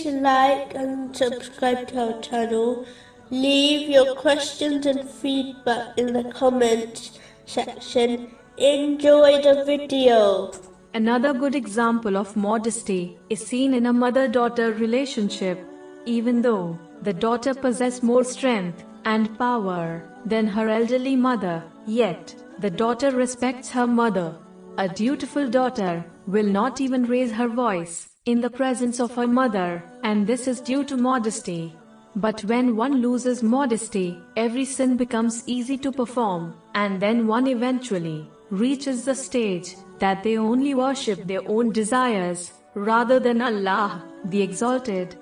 Please like and subscribe to our channel. Leave your questions and feedback in the comments section. Enjoy the video. Another good example of modesty is seen in a mother-daughter relationship. Even though the daughter possesses more strength and power than her elderly mother, yet the daughter respects her mother. A dutiful daughter will not even raise her voice in the presence of her mother, and this is due to modesty. But when one loses modesty, every sin becomes easy to perform, and then one eventually reaches the stage that they only worship their own desires rather than Allah, the Exalted.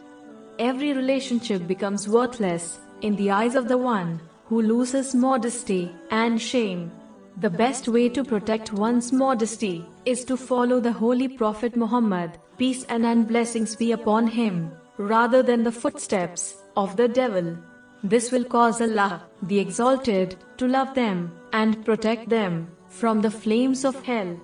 Every relationship becomes worthless in the eyes of the one who loses modesty and shame. The best way to protect one's modesty is to follow the Holy Prophet Muhammad, peace and blessings be upon him, rather than the footsteps of the devil. This will cause Allah, the Exalted, to love them and protect them from the flames of hell.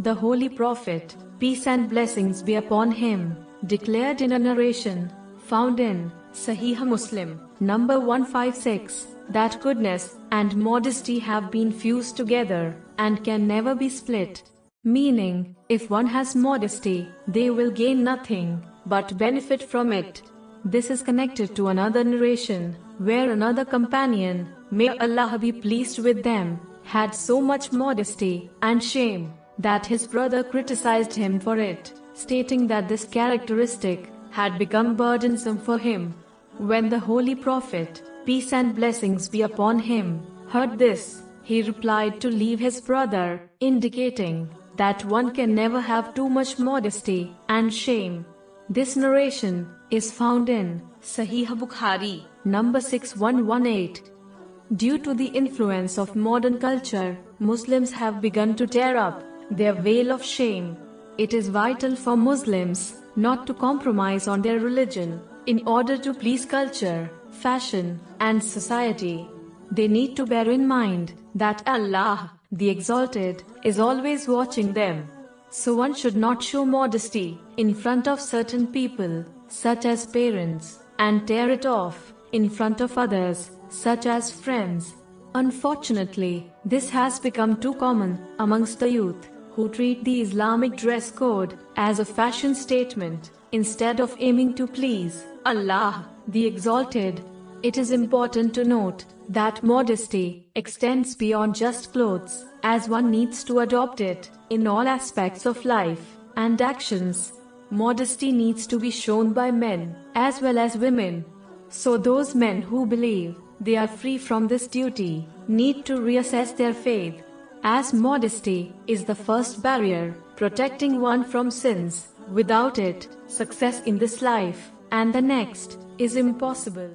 The Holy Prophet, peace and blessings be upon him, declared in a narration found in Sahih Muslim, number 156, that goodness and modesty have been fused together and can never be split. Meaning, if one has modesty, they will gain nothing but benefit from it. This is connected to another narration, where another companion, may Allah be pleased with them, had so much modesty and shame that his brother criticized him for it, stating that this characteristic had become burdensome for him. When the Holy Prophet, peace and blessings be upon him, heard this, he replied to leave his brother, indicating that one can never have too much modesty and shame. This narration is found in Sahih Bukhari, number 6118. Due to the influence of modern culture, Muslims have begun to tear up their veil of shame. It is vital for Muslims not to compromise on their religion in order to please culture, fashion, and society. They need to bear in mind that Allah, the Exalted, is always watching them. So one should not show modesty in front of certain people, such as parents, and tear it off in front of others, such as friends. Unfortunately, this has become too common amongst the youth, who treat the Islamic dress code as a fashion statement, instead of aiming to please Allah, the Exalted. It is important to note that modesty extends beyond just clothes, as one needs to adopt it in all aspects of life and actions. Modesty needs to be shown by men as well as women. So those men who believe they are free from this duty need to reassess their faith, as modesty is the first barrier protecting one from sins. Without it, success in this life and the next is impossible.